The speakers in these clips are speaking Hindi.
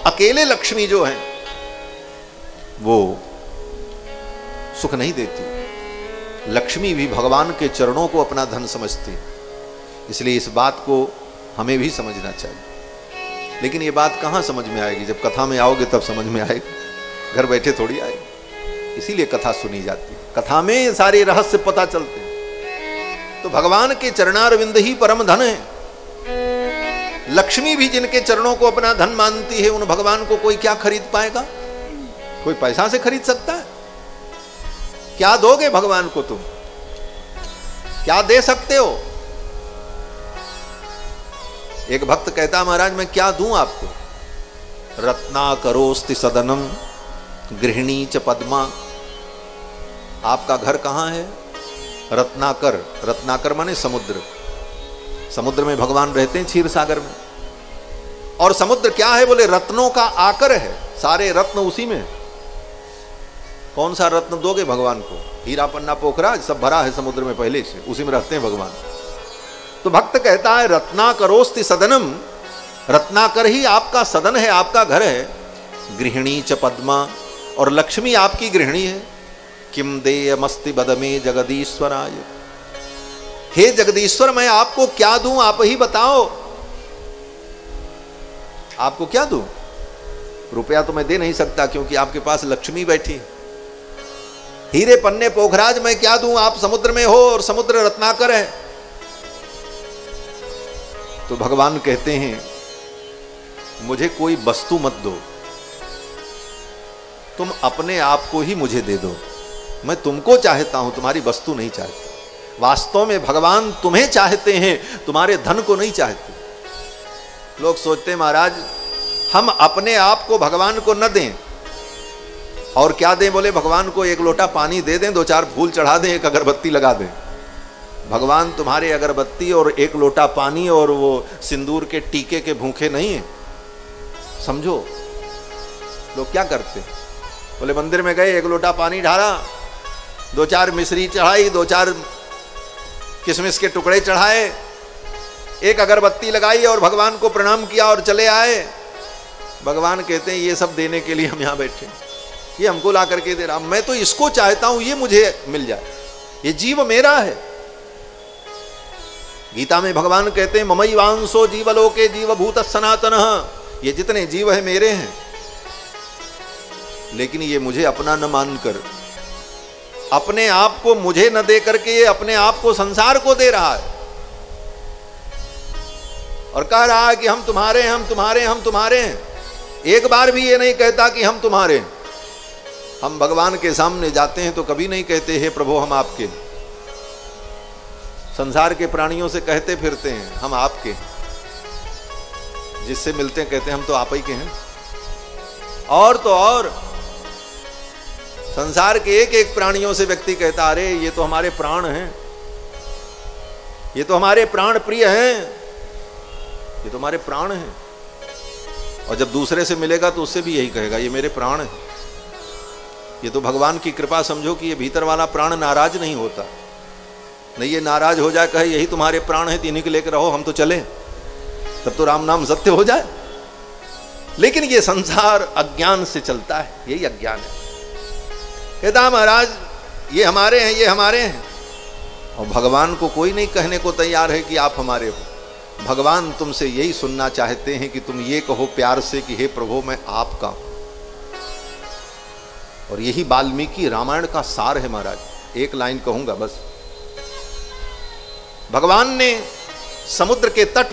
अकेले लक्ष्मी जो है वो सुख नहीं देती। लक्ष्मी भी भगवान के चरणों को अपना धन समझती है, इसलिए इस बात को हमें भी समझना चाहिए। लेकिन ये बात कहाँ समझ में आएगी? जब कथा में आओगे तब समझ में आएगी, घर बैठे थोड़ी आएगी। इसीलिए कथा सुनी जाती है, कथा में सारे रहस्य पता चलते हैं। तो भगवान के चरणारविंद ही परम धन है। लक्ष्मी भी जिनके चरणों को अपना धन मानती है, उन भगवान को कोई क्या खरीद पाएगा? कोई पैसा से खरीद सकता है? क्या दोगे भगवान को? तुम क्या दे सकते हो? एक भक्त कहता, महाराज मैं क्या दूं आपको? रत्नाकरोस्ति सदनम गृहिणी च पद्मा। आपका घर कहां है? रत्नाकर, रत्नाकर माने समुद्र। समुद्र में भगवान रहते हैं, क्षीर सागर में। और समुद्र क्या है? बोले रत्नों का आकर है, सारे रत्न उसी में। कौन सा रत्न दोगे भगवान को? हीरा पन्ना पोखरा सब भरा है समुद्र में पहले से, उसी में रहते हैं भगवान। तो भक्त कहता है रत्नाकरोस्ति सदनम, रत्नाकर ही आपका सदन है, आपका घर है। गृहिणी च पद्मा, और लक्ष्मी आपकी गृहिणी है। किम देयमस्ति बदमे जगदीश्वराय। हे जगदीश्वर मैं आपको क्या दूं, आप ही बताओ। आपको क्या दूं? रुपया तो मैं दे नहीं सकता क्योंकि आपके पास लक्ष्मी बैठी। हीरे पन्ने पोखराज मैं क्या दूं? आप समुद्र में हो और समुद्र रत्नाकर है। तो भगवान कहते हैं मुझे कोई वस्तु मत दो, तुम अपने आप को ही मुझे दे दो। मैं तुमको चाहता हूं, तुम्हारी वस्तु नहीं चाहता। वास्तव में भगवान तुम्हें चाहते हैं, तुम्हारे धन को नहीं चाहते। लोग सोचते हैं महाराज हम अपने आप को भगवान को न दें और क्या दें? बोले भगवान को एक लोटा पानी दे दें, 2-4 फूल चढ़ा दें, एक अगरबत्ती लगा दें। भगवान तुम्हारे अगरबत्ती और एक लोटा पानी और वो सिंदूर के टीके के भूखे नहीं है। समझो लोग क्या करते? बोले मंदिर में गए, एक लोटा पानी ढाला, 2-4 मिश्री चढ़ाई, 2-4 किशमिश के टुकड़े चढ़ाए, एक अगरबत्ती लगाई और भगवान को प्रणाम किया और चले आए। भगवान कहते हैं ये सब देने के लिए हम यहां बैठे, ये हमको ला करके दे रहा, मैं तो इसको चाहता हूं ये मुझे मिल जाए, ये जीव मेरा है। गीता में भगवान कहते हैं ममैवांसो जीवलोके जीवभूत सनातनः, ये जितने जीव है मेरे हैं। लेकिन ये मुझे अपना न मानकर, अपने आप को मुझे न दे करके ये अपने आप को संसार को दे रहा है और कह रहा है कि हम तुम्हारे हैं, हम तुम्हारे हैं, हम तुम्हारे हैं। एक बार भी ये नहीं कहता कि हम तुम्हारे हैं। हम भगवान के सामने जाते हैं तो कभी नहीं कहते हे प्रभु हम आपके। संसार के प्राणियों से कहते फिरते हैं हम आपके, जिससे मिलते हैं कहते हैं हम तो आप ही के हैं। और तो और संसार के एक एक प्राणियों से व्यक्ति कहता अरे ये तो हमारे प्राण हैं, ये तो हमारे प्राण प्रिय हैं, ये तो हमारे प्राण हैं। और जब दूसरे से मिलेगा तो उससे भी यही कहेगा ये मेरे प्राण हैं। ये तो भगवान की कृपा समझो कि ये भीतर वाला प्राण नाराज नहीं होता। नहीं ये नाराज हो जाए कहे यही तुम्हारे प्राण हैं, इन्हीं को लेकर रहो, हम तो चले, तब तो राम नाम सत्य हो जाए। लेकिन ये संसार अज्ञान से चलता है, यही अज्ञान है। कहता महाराज ये हमारे हैं, ये हमारे हैं। और भगवान को कोई नहीं कहने को तैयार है कि आप हमारे हो। भगवान तुमसे यही सुनना चाहते हैं कि तुम ये कहो प्यार से कि हे प्रभु मैं आपका हूं। और यही वाल्मीकि रामायण का सार है महाराज। एक लाइन कहूंगा बस। भगवान ने समुद्र के तट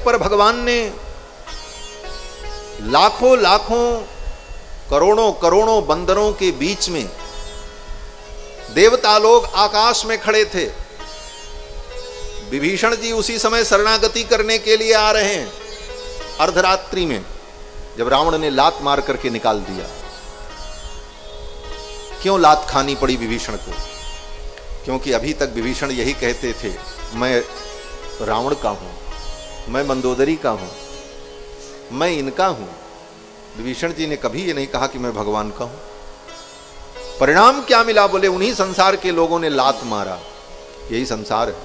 पर भगवान ने लाखों लाखों करोड़ों करोड़ों बंदरों के बीच में, देवता लोग आकाश में खड़े थे। विभीषण जी उसी समय शरणागति करने के लिए आ रहे हैं, अर्धरात्रि में, जब रावण ने लात मार करके निकाल दिया। क्यों लात खानी पड़ी विभीषण को? क्योंकि अभी तक विभीषण यही कहते थे मैं रावण का हूं, मैं मंदोदरी का हूं, मैं इनका हूं। विभीषण जी ने कभी ये नहीं कहा कि मैं भगवान का हूं। परिणाम क्या मिला? बोले उन्हीं संसार के लोगों ने लात मारा। यही संसार है।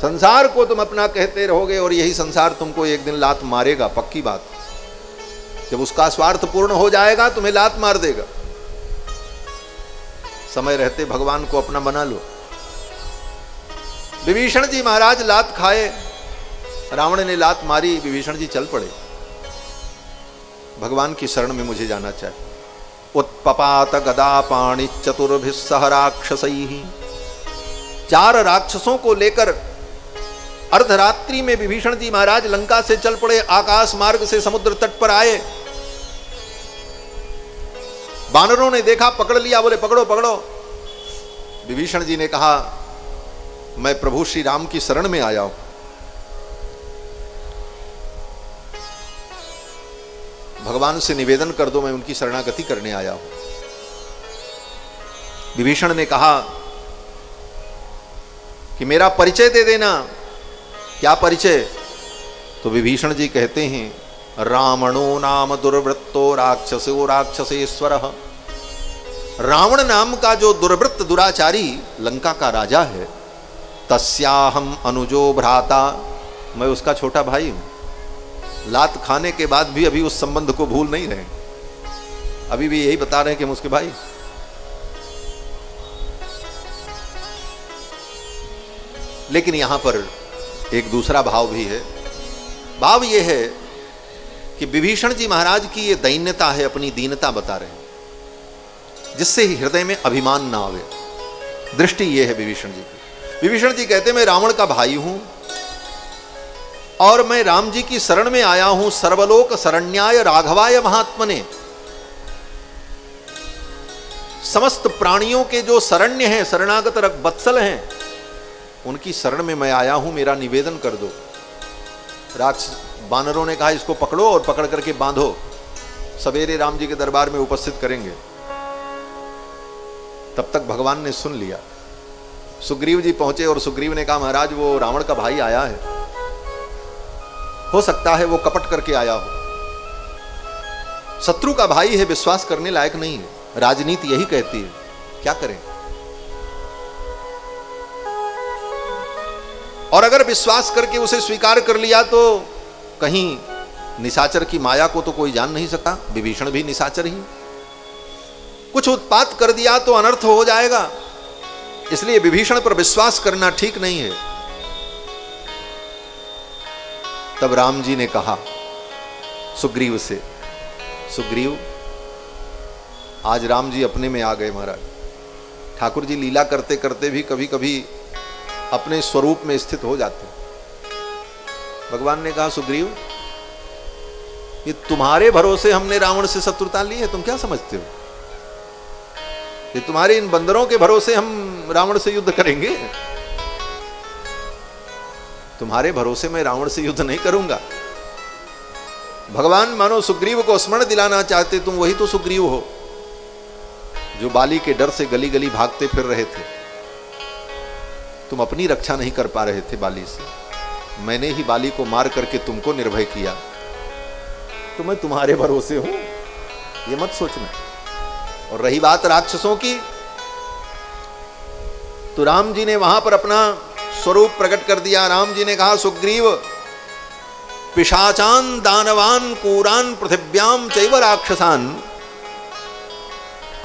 संसार को तुम अपना कहते रहोगे और यही संसार तुमको एक दिन लात मारेगा, पक्की बात। जब उसका स्वार्थ पूर्ण हो जाएगा तुम्हें लात मार देगा। समय रहते भगवान को अपना बना लो। विभीषण जी महाराज लात खाए, रावण ने लात मारी, विभीषण जी चल पड़े, भगवान की शरण में मुझे जाना चाहिए। उत्पपात गदा पाणि चतुर्भिः सह राक्षसैः, 4 राक्षसों को लेकर अर्धरात्रि में विभीषण जी महाराज लंका से चल पड़े, आकाश मार्ग से समुद्र तट पर आए। वानरों ने देखा, पकड़ लिया, बोले पकड़ो पकड़ो। विभीषण जी ने कहा मैं प्रभु श्री राम की शरण में आया हूं, भगवान से निवेदन कर दो, मैं उनकी शरणागति करने आया हूं। विभीषण ने कहा कि मेरा परिचय दे देना। क्या परिचय? तो विभीषण जी कहते हैं रावणो नाम दुर्वृत्तो राक्षसो राक्षसेश्वरः। रावण नाम का जो दुर्वृत्त दुराचारी लंका का राजा है, तस्याहम अनुजो भ्राता, मैं उसका छोटा भाई हूं। लात खाने के बाद भी अभी उस संबंध को भूल नहीं रहे, अभी भी यही बता रहे हैं कि हम उसके भाई। लेकिन यहां पर एक दूसरा भाव भी है। भाव यह है कि विभीषण जी महाराज की ये दैन्यता है, अपनी दीनता बता रहे हैं, जिससे ही हृदय में अभिमान ना आवे। दृष्टि ये है विभीषण जी की। विभीषण जी कहते मैं रावण का भाई हूं और मैं राम जी की शरण में आया हूं, सर्वलोक शरण्याय राघवाय महात्मने। समस्त प्राणियों के जो शरण्य हैं, शरणागत वत्सल हैं, उनकी शरण में मैं आया हूं, मेरा निवेदन कर दो। वानरों ने कहा इसको पकड़ो और पकड़ करके बांधो, सवेरे राम जी के दरबार में उपस्थित करेंगे। तब तक भगवान ने सुन लिया। सुग्रीव जी पहुंचे और सुग्रीव ने कहा महाराज वो रावण का भाई आया है, हो सकता है वो कपट करके आया हो, शत्रु का भाई है, विश्वास करने लायक नहीं है, राजनीति यही कहती है, क्या करें। और अगर विश्वास करके उसे स्वीकार कर लिया तो कहीं निशाचर की माया को तो कोई जान नहीं सकता, विभीषण भी निशाचर ही, कुछ उत्पात कर दिया तो अनर्थ हो जाएगा, इसलिए विभीषण पर विश्वास करना ठीक नहीं है। तब राम जी ने कहा सुग्रीव से, सुग्रीव आज राम जी अपने में आ गए महाराज। ठाकुर जी लीला करते करते भी कभी कभी अपने स्वरूप में स्थित हो जाते। भगवान ने कहा सुग्रीव ये तुम्हारे भरोसे हमने रावण से शत्रुता ली है, तुम क्या समझते हो? ये तुम्हारे इन बंदरों के भरोसे हम रावण से युद्ध करेंगे? तुम्हारे भरोसे मैं रावण से युद्ध नहीं करूंगा। भगवान मानो सुग्रीव को स्मरण दिलाना चाहते, तुम वही तो सुग्रीव हो जो बाली के डर से गली गली भागते फिर रहे थे। तुम अपनी रक्षा नहीं कर पा रहे थे बाली से, मैंने ही बाली को मार करके तुमको निर्भय किया, तो मैं तुम्हारे भरोसे हूं, ये मत सोचना। और रही बात राक्षसों की, तो राम जी ने वहां पर अपना स्वरूप प्रकट कर दिया। राम जी ने कहा सुग्रीव पिशाचान दानवान कूरान पृथिव्याम चैव राक्षसान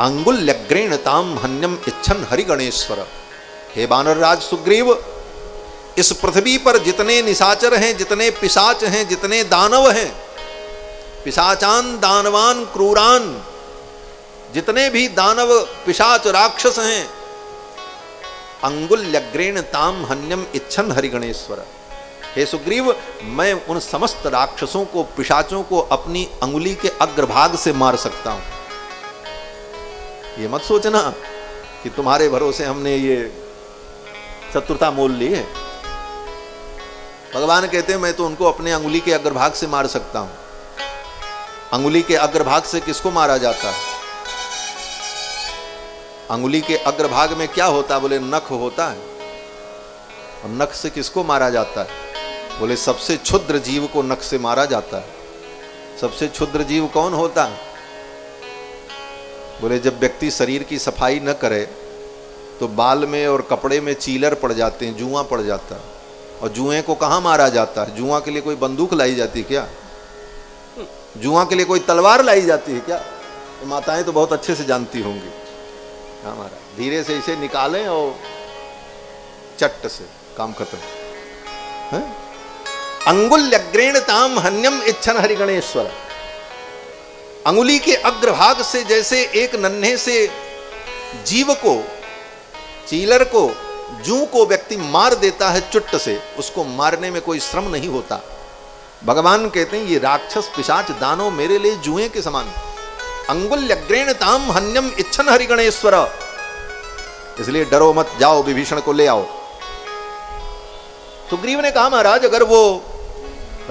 अंगुल्यग्रेण ताम हन्यम इच्छन हरिगणेश्वर। हे वानरराज सुग्रीव, इस पृथ्वी पर जितने निशाचर हैं, जितने पिशाच हैं, जितने दानव हैं, पिशाचान दानवान क्रूरान, जितने भी दानव पिशाच राक्षस हैं, अंगुल्यग्रेण ताम हन्यम इच्छन हरिगणेश्वर। हे सुग्रीव, मैं उन समस्त राक्षसों को, पिशाचों को अपनी अंगुली के अग्रभाग से मार सकता हूं। ये मत सोचना कि तुम्हारे भरोसे हमने ये शत्रुता मोल ली है। भगवान कहते हैं मैं तो उनको अपने अंगुली के अग्रभाग से मार सकता हूं। अंगुली के अग्रभाग से किसको मारा जाता है? अंगुली के अग्रभाग में क्या होता है? बोले नख होता है। और नख से किसको मारा जाता है? बोले सबसे क्षुद्र जीव को नख से मारा जाता है। सबसे क्षुद्र जीव कौन होता है? बोले जब व्यक्ति शरीर की सफाई न करे तो बाल में और कपड़े में चीलर पड़ जाते हैं, जुआ पड़ जाता है। और जुए को कहां मारा जाता है? जुआ के लिए कोई बंदूक लाई जाती है क्या? जुआ के लिए कोई तलवार लाई जाती है क्या? माताएं तो बहुत अच्छे से जानती होंगी। हमारा धीरे से इसे निकालें और चट्ट से काम खत्म है। अंगुल्यग्रेण ताम हन्यम इच्छन हरिगणेश्वर। अंगुली के अग्रभाग से जैसे एक नन्हे से जीव को, चीलर को, जू को व्यक्ति मार देता है चुट्ट से, उसको मारने में कोई श्रम नहीं होता। भगवान कहते हैं ये राक्षस पिशाच दानव मेरे लिए जुए के समान। अंगुल्यग्रेण ताम हन्यम इच्छन हरिगणेश्वर। इसलिए डरो मत, जाओ विभीषण को ले आओ। सुग्रीव ने कहा महाराज अगर वो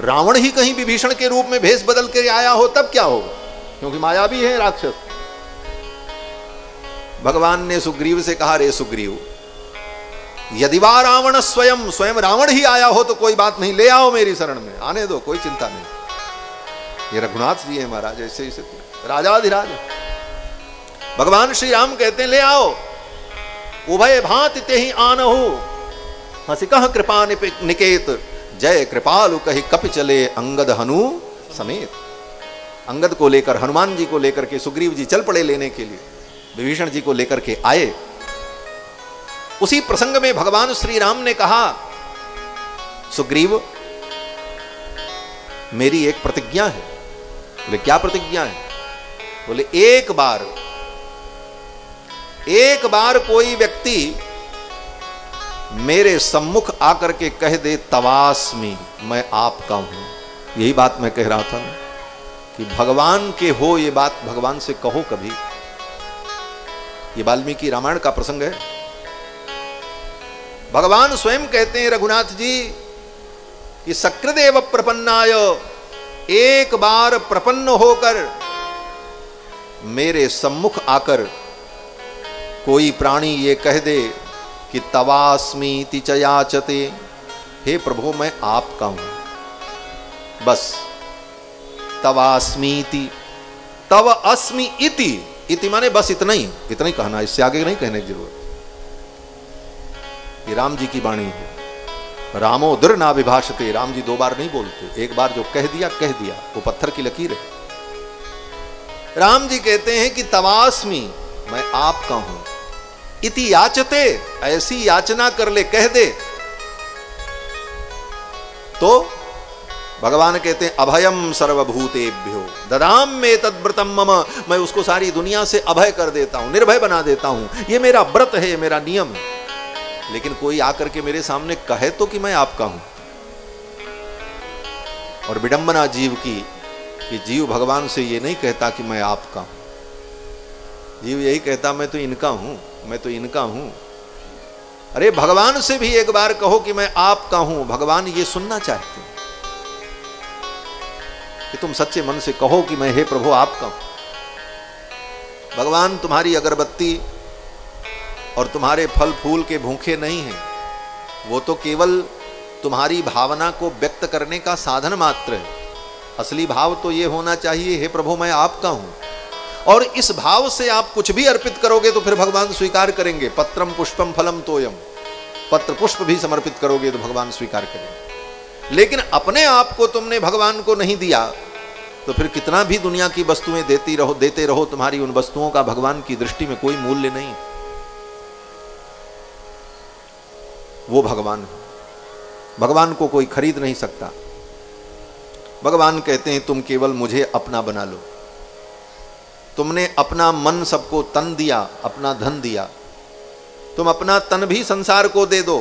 रावण ही कहीं विभीषण के रूप में भेष बदल के आया हो तब क्या होगा, क्योंकि मायावी है राक्षस। भगवान ने सुग्रीव से कहा, रे सुग्रीव, यदि वा रावण स्वयं रावण ही आया हो तो कोई बात नहीं, ले आओ मेरी शरण में, आने दो, कोई चिंता नहीं। ये रघुनाथ जी है महाराज, ऐसे ही राजाधिराज। भगवान श्री राम कहते हैं ले आओ। उभय भांति ते ही आनहु हसिकह कृपा निकेत, जय कृपालु कहि कपि चले अंगद हनु समेत। अंगद को लेकर, हनुमान जी को लेकर के सुग्रीव जी चल पड़े लेने के लिए, विभीषण जी को लेकर के आए। उसी प्रसंग में भगवान श्री राम ने कहा, सुग्रीव मेरी एक प्रतिज्ञा है। बोले क्या प्रतिज्ञा है? बोले एक बार कोई व्यक्ति मेरे सम्मुख आकर के कह दे तवास्मि, मैं आपका हूं। यही बात मैं कह रहा था ना कि भगवान के हो, ये बात भगवान से कहो कभी। ये वाल्मीकि रामायण का प्रसंग है। भगवान स्वयं कहते हैं रघुनाथ जी कि सकृदेव प्रपन्नाय, एक बार प्रपन्न होकर मेरे सम्मुख आकर कोई प्राणी ये कह दे कि तवास्मीति च याचते, हे प्रभु मैं आपका हूं, बस तवास्मीति, तव अस्मि इति माने बस इतना ही कहना, इससे आगे नहीं कहने की जरूरत। ये राम जी की वाणी है। रामो दुर ना विभाषते, राम जी दो बार नहीं बोलते, एक बार जो कह दिया वो पत्थर की लकीर है। राम जी कहते हैं कि तवास्मि, मैं आपका हूं, इति याचते, ऐसी याचना कर ले, कह दे। तो भगवान कहते हैं अभयम सर्वभूतेभ्यो ददाम में तद्व्रतम मम, मैं उसको सारी दुनिया से अभय कर देता हूं, निर्भय बना देता हूं। ये मेरा व्रत है, मेरा नियम है। लेकिन कोई आकर के मेरे सामने कहे तो कि मैं आपका हूं। और विडंबना जीव की कि जीव भगवान से ये नहीं कहता कि मैं आपका हूं, जीव यही कहता मैं तो इनका हूं, मैं तो इनका हूं। अरे भगवान से भी एक बार कहो कि मैं आपका हूं। भगवान ये सुनना चाहते हैं कि तुम सच्चे मन से कहो कि मैं हे प्रभु आपका हूं। भगवान तुम्हारी अगरबत्ती और तुम्हारे फल फूल के भूखे नहीं हैं, वो तो केवल तुम्हारी भावना को व्यक्त करने का साधन मात्र है। असली भाव तो ये होना चाहिए, हे प्रभु मैं आपका हूं। और इस भाव से आप कुछ भी अर्पित करोगे तो फिर भगवान स्वीकार करेंगे। पत्रम पुष्पम फलम तोयम, पत्र पुष्प भी समर्पित करोगे तो भगवान स्वीकार करेंगे। लेकिन अपने आप को तुमने भगवान को नहीं दिया तो फिर कितना भी दुनिया की वस्तुएं देते रहो, तुम्हारी उन वस्तुओं का भगवान की दृष्टि में कोई मूल्य नहीं। वो भगवान है, भगवान को कोई खरीद नहीं सकता। भगवान कहते हैं तुम केवल मुझे अपना बना लो। तुमने अपना मन सबको तन दिया, अपना धन दिया, तुम अपना तन भी संसार को दे दो,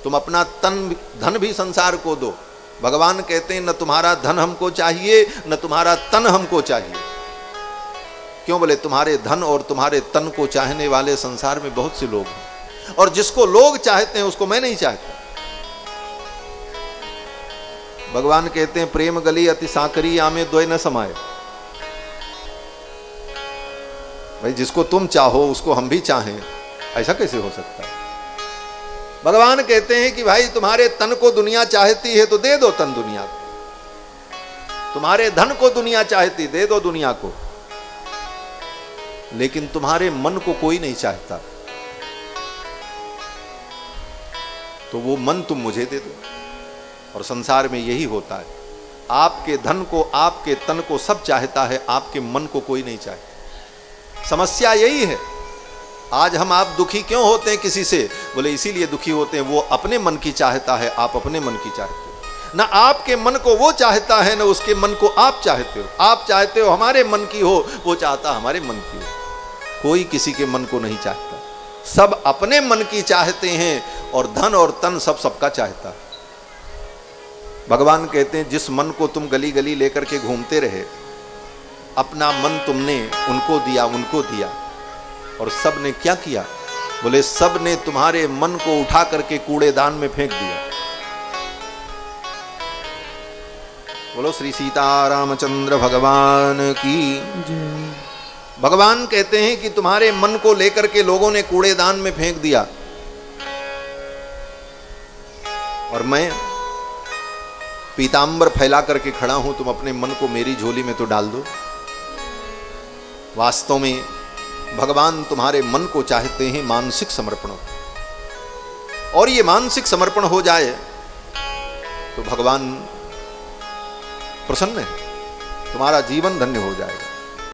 तुम अपना धन भी संसार को दो। भगवान कहते हैं न तुम्हारा धन हमको चाहिए, न तुम्हारा तन हमको चाहिए। क्यों? बोले तुम्हारे धन और तुम्हारे तन को चाहने वाले संसार में बहुत से लोग हैं, और जिसको लोग चाहते हैं उसको मैं नहीं चाहता। भगवान कहते हैं प्रेम गली अति साकरी आमे द्वय न समाये। भाई जिसको तुम चाहो उसको हम भी चाहें, ऐसा कैसे हो सकता है? भगवान कहते हैं कि भाई तुम्हारे तन को दुनिया चाहती है तो दे दो तन दुनिया को, तुम्हारे धन को दुनिया चाहती दे दो दुनिया को, लेकिन तुम्हारे मन को कोई नहीं चाहता। तो वो मन तुम मुझे दे दो। और संसार में यही होता है, आपके धन को, आपके तन को सब चाहता है, आपके मन को कोई नहीं चाहता। समस्या यही है। आज हम आप दुखी क्यों होते हैं किसी से? बोले इसीलिए दुखी होते हैं, वो अपने मन की चाहता है, आप अपने मन की चाहते हो। ना आपके मन को वो चाहता है, ना उसके मन को आप चाहते हो। आप चाहते हो हमारे मन की हो, वो चाहता हमारे मन की हो। कोई किसी के मन को नहीं चाहता, सब अपने मन की चाहते हैं। और धन और तन सब सबका चाहता है। भगवान कहते हैं जिस मन को तुम गली गली लेकर के घूमते रहे, अपना मन तुमने उनको दिया, उनको दिया। और सब ने क्या किया? बोले सब ने तुम्हारे मन को उठा करके कूड़ेदान में फेंक दिया। बोलो श्री सीतारामचंद्र भगवान की जय। भगवान कहते हैं कि तुम्हारे मन को लेकर के लोगों ने कूड़ेदान में फेंक दिया, और मैं पीतांबर फैला करके खड़ा हूं, तुम अपने मन को मेरी झोली में तो डाल दो। वास्तव में भगवान तुम्हारे मन को चाहते हैं मानसिक समर्पण, और ये मानसिक समर्पण हो जाए तो भगवान प्रसन्न है, तुम्हारा जीवन धन्य हो जाएगा।